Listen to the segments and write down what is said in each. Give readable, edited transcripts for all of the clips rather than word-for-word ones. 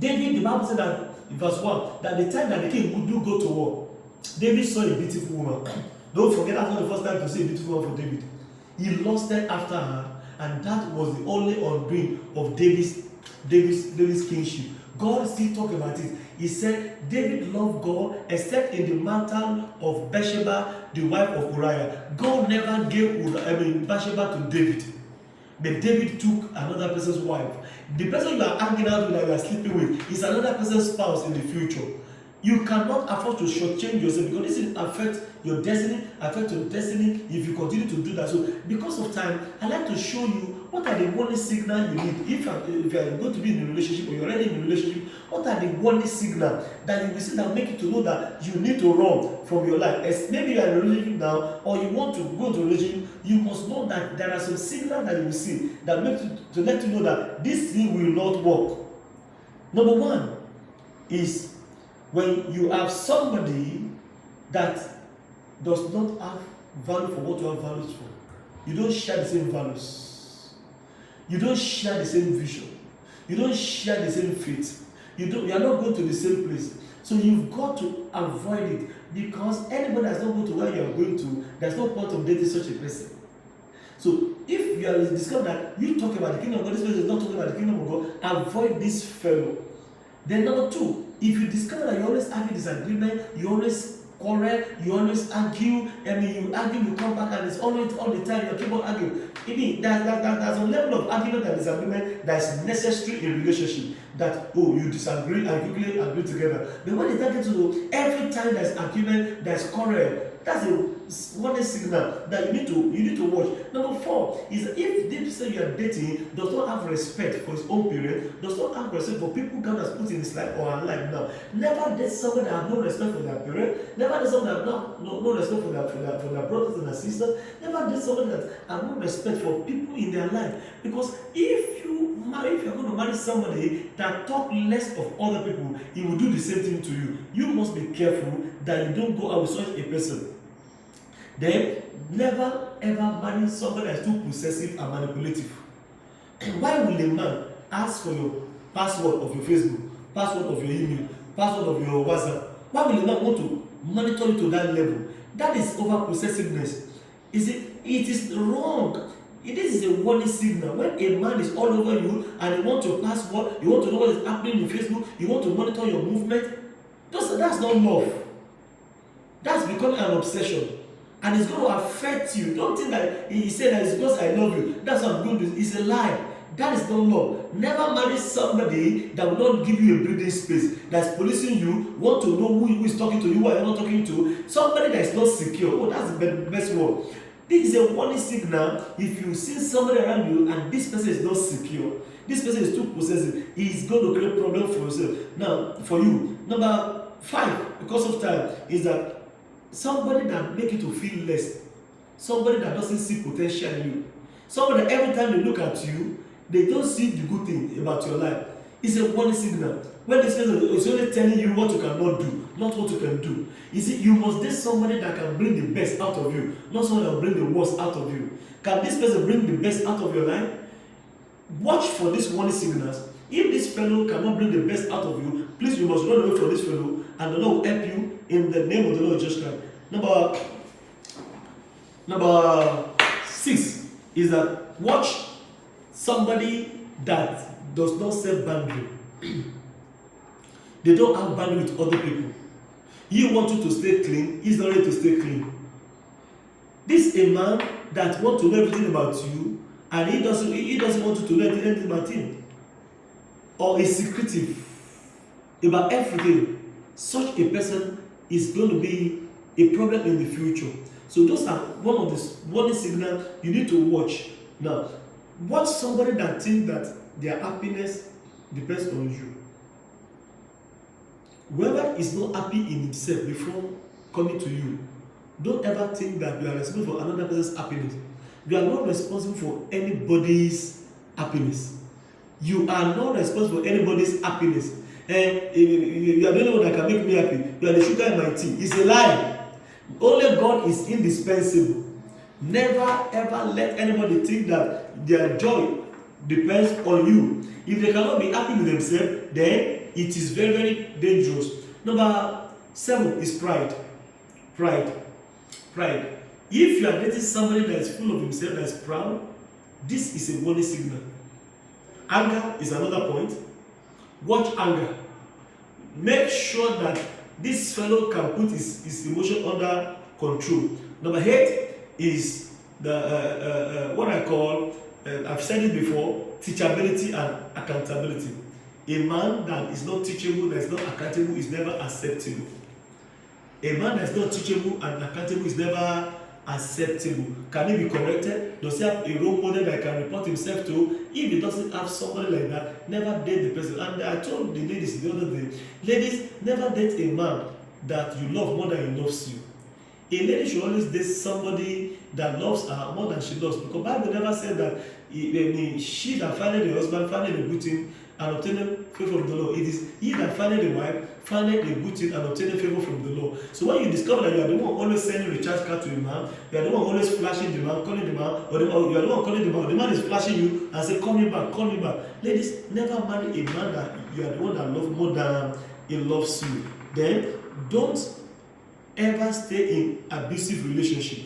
David, the Bible said that in verse 1, that the time that the king would do go to war, David saw a beautiful woman. Don't forget, that's not the first time to see a beautiful woman for David. He lusted after her, and that was the only undoing of David's kingship. God still talk about it. He said David loved God except in the matter of Bathsheba, the wife of Uriah. God never gave Bathsheba to David. But David took another person's wife. The person you are hanging out with, that you are sleeping with, is another person's spouse in the future. You cannot afford to shortchange yourself, because this will affect your destiny, if you continue to do that. So, because of time, I like to show you what are the warning signals you need. If you are going to be in a relationship, or you're already in a relationship, what are the warning signals that you will see that make you to know that you need to run from your life? As maybe you are in a relationship now, or you want to go to a relationship, you must know that there are some signals that you will see that make you to let you know that this thing will not work. Number one is when you have somebody that does not have value for what you have values for. You don't share the same values. You don't share the same vision. You don't share the same faith. You are not going to the same place. So you've got to avoid it, because anybody that's not going to where you are going to, there's no point of dating such a person. So if you are discovering that you talk about the kingdom of God, this person is not talking about the kingdom of God, avoid this fellow. Then number two, if you discover that you always having disagreement, you always quarrel, you always argue, you argue, you come back, and it's always all the time you keep on arguing. There's a level of argument and disagreement that is necessary in relationship. That you disagree and quickly agree together. But when you start to know every time there's argument, there's quarrel, that's a warning signal that you need to watch. Number four is that if this person you are dating does not have respect for his own parent, does not have respect for people God has put in his life or her life now, never date someone that have no respect for their parent, never date someone that have no respect for their brothers and their sisters, never date someone that have no respect for people in their life. Because if you are going to marry somebody that talk less of other people, he will do the same thing to you. You must be careful that you don't go out with such a person. Then never ever marry somebody that's too possessive and manipulative. Why will a man ask for your password of your Facebook, password of your email, password of your WhatsApp? Why will a man want to monitor you to that level? That is over possessiveness. It is wrong. This is a warning signal. When a man is all over you and he wants your password, you want to know what is happening in Facebook, you want to monitor your movement, that's not love. That's becoming an obsession. And it's going to affect you. Don't think that he said that it's because I love you, that's what I'm going to do. It's a lie. That is not love. Never marry somebody that will not give you a breathing space, that's policing you, want to know who is talking to you, who are you not talking to. Somebody that is not secure. That's the best word. This is a warning signal. If you see somebody around you and this person is not secure, this person is too possessive, he's going to create problem for yourself. Now, for you. Number 5, because of time, is that somebody that make you to feel less, somebody that doesn't see potential in you, somebody that every time they look at you, they don't see the good thing about your life. It's a warning signal. When this person is only telling you what you cannot do, not what you can do. You see, you must date somebody that can bring the best out of you, not someone that will bring the worst out of you. Can this person bring the best out of your life? Watch for these warning signals. If this fellow cannot bring the best out of you, please, you must run away from this fellow, and the Lord will help you in the name of the Lord Jesus Christ. Number 6 is that watch somebody that does not set boundary. They don't have boundary with other people. You want you to stay clean, he's not ready to stay clean. This is a man that wants to know everything about you, and he doesn't want you to know anything about him, or is secretive about everything. Such a person is going to be a problem in the future. So those are one of the warning signals you need to watch. Now, watch somebody that thinks that their happiness depends on you. Whoever is not happy in himself before coming to you, don't ever think that you are responsible for another person's happiness. You are not responsible for anybody's happiness. You are not responsible for anybody's happiness. You are the only one that can make me happy. You are the sugar in my tea. It's a lie. Only God is indispensable. Never ever let anybody think that their joy depends on you. If they cannot be happy with themselves, then it is very, very dangerous. Number 7 is pride. Pride. Pride. If you are dating somebody that is full of himself, that is proud, this is a warning signal. Anger is another point. Watch anger. Make sure that this fellow can put his emotion under control. Number 8 is the what I call, I've said it before, teachability and accountability. A man that is not teachable, that is not accountable, is never acceptable. A man that is not teachable and accountable is never acceptable. Can he be corrected? Does he have a role model that can report himself to? If he doesn't have somebody like that, never date the person. And I told the ladies the other day, ladies, never date a man that you love more than he loves you. A lady should always date somebody that loves her more than she loves, because Bible never said that she that findeth the husband findeth a good thing and obtaineth favor from the Lord. It is he that findeth the wife findeth a good thing and obtaineth favor from the Lord. So when you discover that you are the one always sending recharge card to a man, you are the one always flashing the man, calling the man, or you are the one calling the man is flashing you and say, call me back, call me back. Ladies, never marry a man that you are the one that loves more than he loves you. Then don't ever stay in abusive relationship.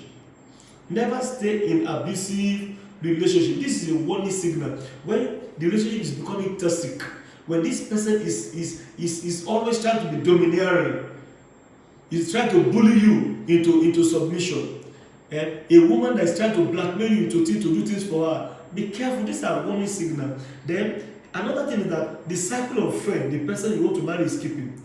Never stay in abusive relationship. This is a warning signal. When the relationship is becoming toxic, when this person is always trying to be domineering, is trying to bully you into submission, and a woman that is trying to blackmail you to do things for her, be careful. These are warning signal. Then another thing is that the cycle of friend the person you want to marry is keeping.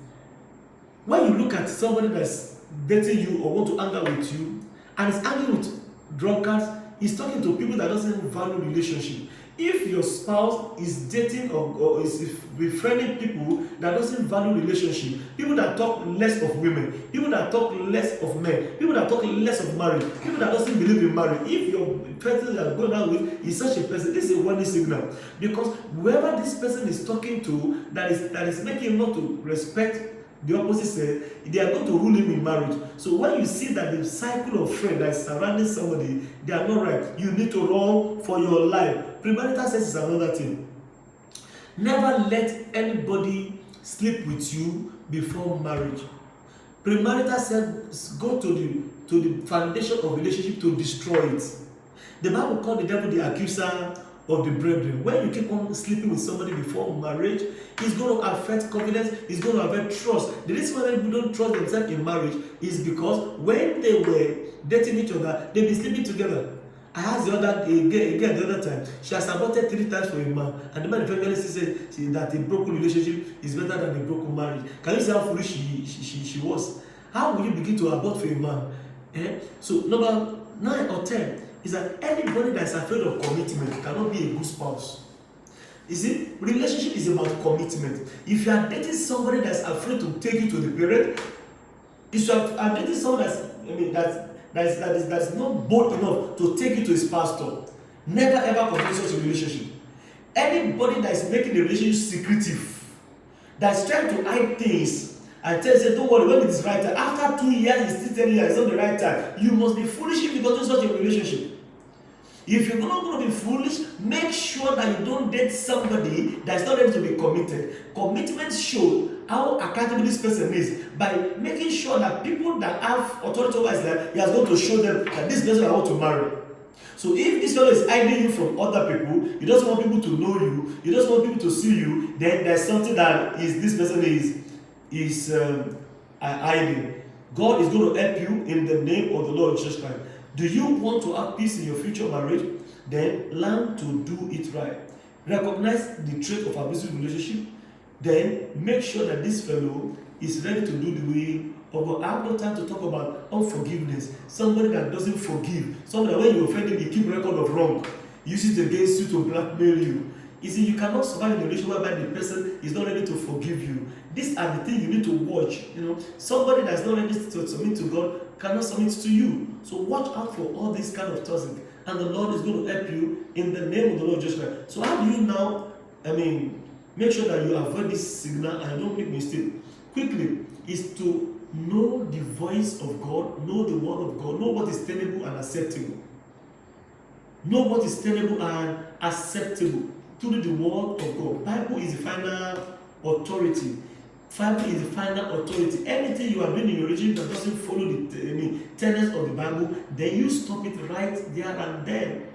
When you look at somebody that's dating you or want to hang out with you and is hanging with drunkards, he's talking to people that doesn't value relationship. If your spouse is dating or is befriending people that doesn't value relationship, people that talk less of women, people that talk less of men, people that talk less of marriage, people that doesn't believe in marriage, if your person that going out with is such a person, this is a warning signal. Because whoever this person is talking to that is making him not to respect the opposite sex, they are going to rule him in marriage. So when you see that the cycle of friends that is surrounding somebody, they are not right, you need to run for your life. Premarital sex is another thing. Never let anybody sleep with you before marriage. Premarital sex go to the foundation of relationship to destroy it. The Bible called the devil the accuser of the brethren. When you keep on sleeping with somebody before marriage, it's going to affect confidence, it's going to affect trust. The reason why people don't trust themselves in marriage is because when they were dating each other, they've been sleeping together. I asked the other girl the other time, she has aborted 3 times for a man, and the man eventually said that a broken relationship is better than a broken marriage. Can you see how foolish she was? How will you begin to abort for a man? So number 9 or 10 is that anybody that is afraid of commitment cannot be a good spouse. You see, relationship is about commitment. If you are dating somebody that's afraid to take you to the parent, if you are dating someone that is not bold enough to take you to his pastor, never ever continue such a relationship. Anybody that is making the relationship secretive, that is trying to hide things and tell you, don't worry, when it is right time, after 2 years, it's still telling you it's not the right time, you must be foolish if you continue such a relationship. If you're not going to be foolish, make sure that you don't date somebody that's not ready to be committed. Commitment shows how accountable this person is by making sure that people that have authority over his life, he has got to show them that this person I want to marry. So if this fellow is hiding you from other people, he doesn't want people to know you, he doesn't want people to see you, then there's something that this person is hiding. God is going to help you in the name of the Lord Jesus Christ. Do you want to have peace in your future marriage? Then learn to do it right. Recognize the trait of abusive relationship. Then make sure that this fellow is ready to do the will of God. I have no time to talk about unforgiveness. Somebody that doesn't forgive. Somebody that when you offend him, he keep record of wrong. Use it against you to blackmail you. You see, you cannot survive in a relationship whereby the person is not ready to forgive you. These are the things you need to watch. Somebody that's not ready to submit to God cannot submit to you. So watch out for all these kind of toxic, and the Lord is going to help you in the name of the Lord Jesus Christ. So how do you now, make sure that you avoid this signal and don't make mistake? Quickly, is to know the voice of God, know the word of God, know what is tenable and acceptable. Know what is tenable and acceptable. through the word of God. Bible is the final authority. Bible is the final authority. Anything you are doing in your religion that doesn't follow the tenets of the Bible, then you stop it right there and then.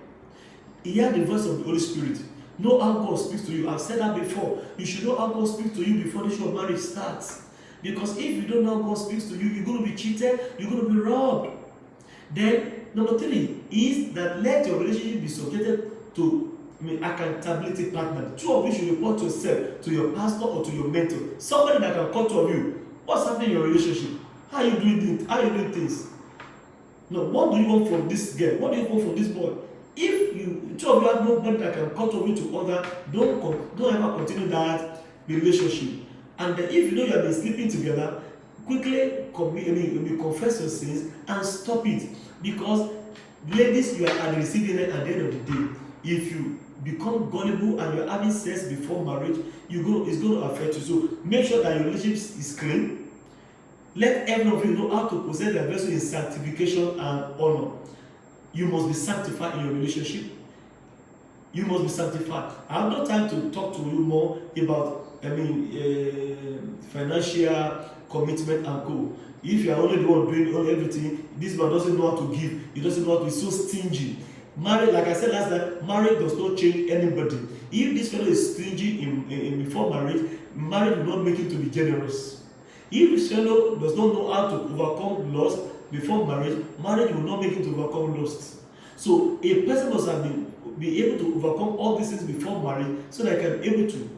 Hear the voice of the Holy Spirit. Know how God speaks to you. I've said that before. You should know how God speaks to you before the issue of marriage starts. Because if you don't know how God speaks to you, you're going to be cheated, you're going to be robbed. Then, number 3 is that let your relationship be subjected to accountability partner. 2 of you should report yourself to your pastor or to your mentor. Somebody that can come to you. What's happening in your relationship? How are you doing it? How are you doing things? No, what do you want from this girl? What do you want from this boy? If you 2 of you have nobody that can cut over to other, don't ever continue that relationship. And if you know you have been sleeping together, quickly confess your sins and stop it. Because ladies, you are at the receiving end at the end of the day. If you become gullible and you're having sex before marriage, it's going to affect you. So make sure that your relationship is clean. Let every of you know how to possess their vessel in sanctification and honor. You must be sanctified in your relationship. You must be sanctified. I have no time to talk to you more about financial commitment and co. If you are only the one doing everything, this man doesn't know how to give. He doesn't know how to be so stingy. Marriage, like I said last time, marriage does not change anybody. If this fellow is stingy in before marriage will not make him to be generous. If this fellow does not know how to overcome lust before marriage will not make him to overcome lust. So a person must have be able to overcome all these things before marriage so that I can be able to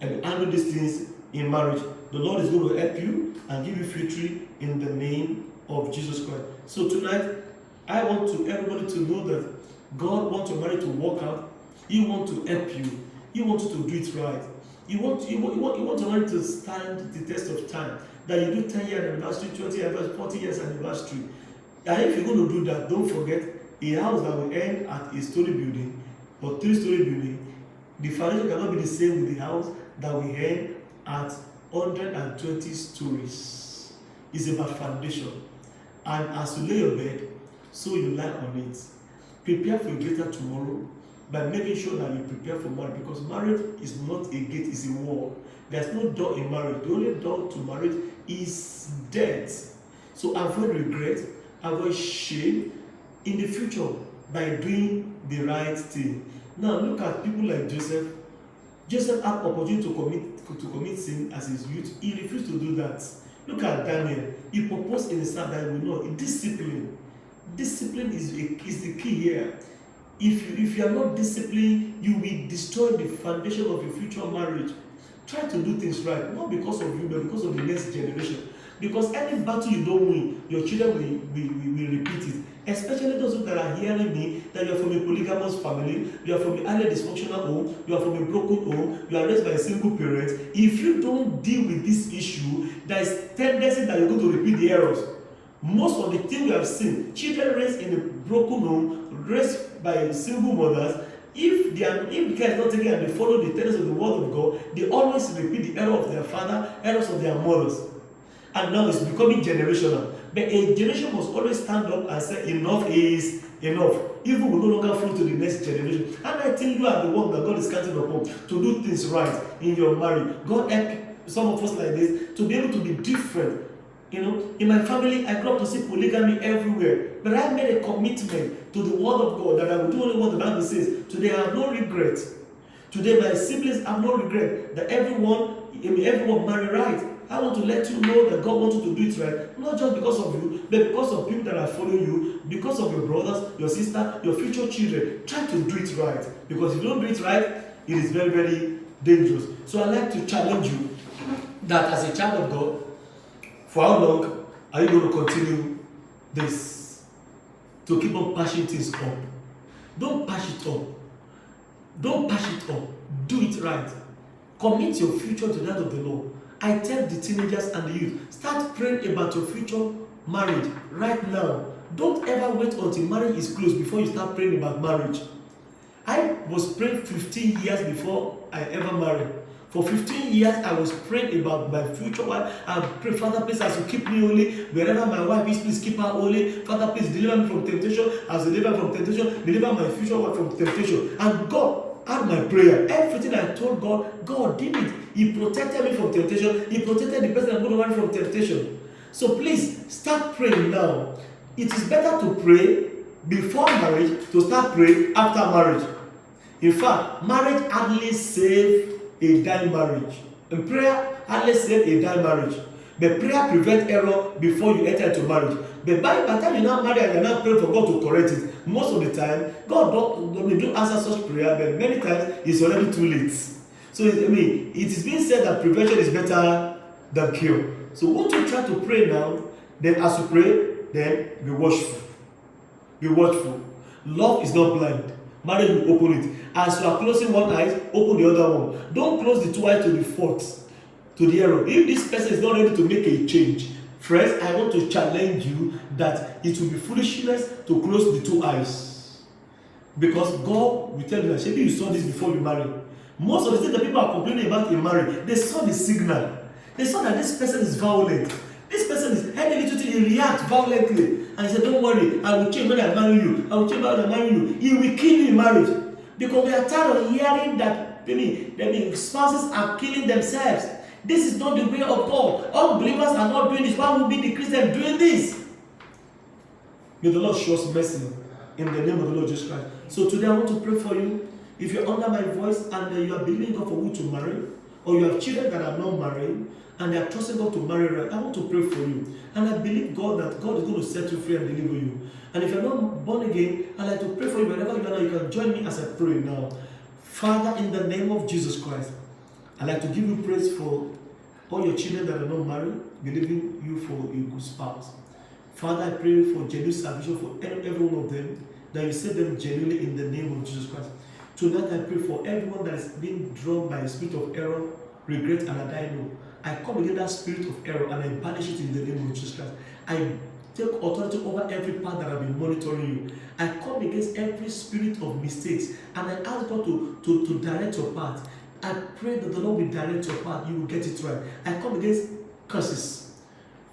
handle these things in marriage. The Lord is going to help you and give you victory in the name of Jesus Christ. So tonight, I want everybody to know that God wants your marriage to work out. He wants to help you. He wants you to do it right. He wants your marriage to stand the test of time. That you do 10-year anniversary, 20 anniversary, 40 years anniversary. And if you're going to do that, don't forget a house that will end at a story building or 3-story building. The foundation cannot be the same with the house that will end at 120 stories. It's about foundation. And as you lay your bed, so you lie on it. Prepare for a greater tomorrow by making sure that you prepare for marriage, because marriage is not a gate, it's a wall. There's no door in marriage. The only door to marriage is death. So avoid regret, avoid shame in the future by doing the right thing. Now look at people like Joseph. Joseph had opportunity to commit sin as his youth. He refused to do that. Look at Daniel. He proposed in his heart that he will not. Discipline. Discipline is the key here. If you are not disciplined, you will destroy the foundation of your future marriage. Try to do things right, not because of you, but because of the next generation. Because any battle you don't win, your children will repeat it. Especially those that are hearing me, that you are from a polygamous family, you are from a highly dysfunctional home, you are from a broken home, you are raised by a single parent. If you don't deal with this issue, there is tendency that you're going to repeat the errors. Most of the things we have seen, children raised in a broken home, raised by single mothers, if the care is not taken and they follow the tenets of the word of God, they always repeat the error of their father, errors of their mothers. And now it's becoming generational. But a generation must always stand up and say enough is enough. Evil will no longer flow to the next generation. And I think you are the one that God is counting upon to do things right in your marriage. God help some of us like this to be able to be different. In my family, I grew up to see polygamy everywhere. But I made a commitment to the word of God that I will do only what the Bible says. Today I have no regret. Today my siblings have no regret that everyone marry right. I want to let you know that God wants you to do it right. Not just because of you, but because of people that are following you, because of your brothers, your sister, your future children. Try to do it right. Because if you don't do it right, it is very, very dangerous. So I'd like to challenge you that as a child of God, for how long are you going to continue this? To keep on patching things up. Don't patch it up. Don't patch it up. Do it right. Commit your future to that of the Lord. I tell the teenagers and the youth, start praying about your future marriage right now. Don't ever wait until marriage is closed before you start praying about marriage. I was praying 15 years before I ever married. For 15 years, I was praying about my future wife. I prayed, Father, please, as you keep me holy, wherever my wife is, please keep her holy. Father, please, deliver me from temptation. As you deliver from temptation, deliver my future wife from temptation. And God had my prayer. Everything I told God, God did it. He protected me from temptation. He protected the person I'm going to marry from temptation. So please, start praying now. It is better to pray before marriage to start praying after marriage. In fact, marriage hardly saves a dying marriage. And prayer hardly saves a dying marriage. But prayer prevents error before you enter into marriage. But by the time you now marry and you're not praying for God to correct it, most of the time, God don't answer such prayer, but many times it's already too late. So, it is being said that prevention is better than cure. So, once you try to pray now, then as you pray, then be watchful. Be watchful. Love is not blind. Marriage will open it. As you are closing one eye, open the other one. Don't close the two eyes to the fault, to the error. If this person is not ready to make a change, friends, I want to challenge you that it will be foolishness to close the two eyes. Because God will tell you that, maybe you saw this before you marry. Most of the things that people are complaining about in marriage, they saw the signal. They saw that this person is violent. This person is any little thing, he reacts violently. And he said, don't worry, I will change when I marry you. I will change when I marry you. He will kill you in marriage. Because we are tired of hearing that spouses are killing themselves. This is not the way of God. All believers are not doing this. Why would be the Christian doing this? May the Lord show us mercy in the name of the Lord Jesus Christ. So today I want to pray for you. If you're under my voice and you are believing God for who to marry, or you have children that are not married and they are trusting God to marry right, I want to pray for you. And I believe God that God is going to set you free and deliver you. And if you're not born again, I'd like to pray for you wherever you are now. You can join me as I pray now. Father, in the name of Jesus Christ, I'd like to give you praise for all your children that are not married, believing you for a good spouse. Father, I pray for genuine salvation for every one of them, that you save them genuinely in the name of Jesus Christ. Tonight I pray for everyone that is being drawn by a spirit of error, regret, and a die no. I come against that spirit of error and I banish it in the name of Jesus Christ. I take authority over every part that have been monitoring you. I come against every spirit of mistakes and I ask God to direct your path. I pray that the Lord will direct your path. You will get it right. I come against curses,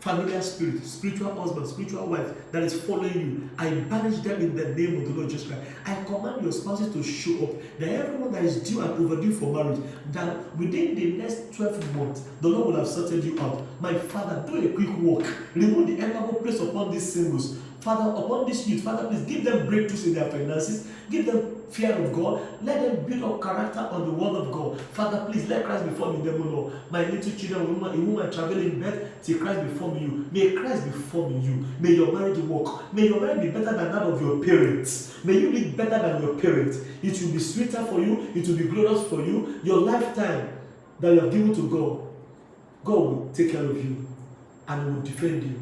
familiar spirit, spiritual husband, spiritual wife that is following you. I banish them in the name of the Lord Jesus Christ. I command your spouses to show up. That everyone that is due and overdue for marriage, that within the next 12 months, the Lord will have sorted you out. My Father, do a quick work. Remove the embargo placed upon these singles. Father, upon this youth, Father, please give them breakthroughs in their finances. Give them fear of God. Let them build up character on the word of God. Father, please let Christ be formed in them, O Lord. My little children, a woman traveling in bed, till Christ be formed in you. May Christ be formed in you. May your marriage work. May your marriage be better than that of your parents. May you live better than your parents. It will be sweeter for you. It will be glorious for you. Your lifetime that you have given to God, God will take care of you and will defend you.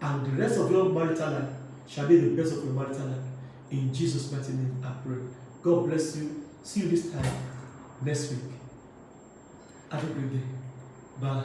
And the rest of your marital life shall be the best of your marital life. In Jesus' mighty name, I pray. God bless you. See you this time next week. Have a great day. Bye.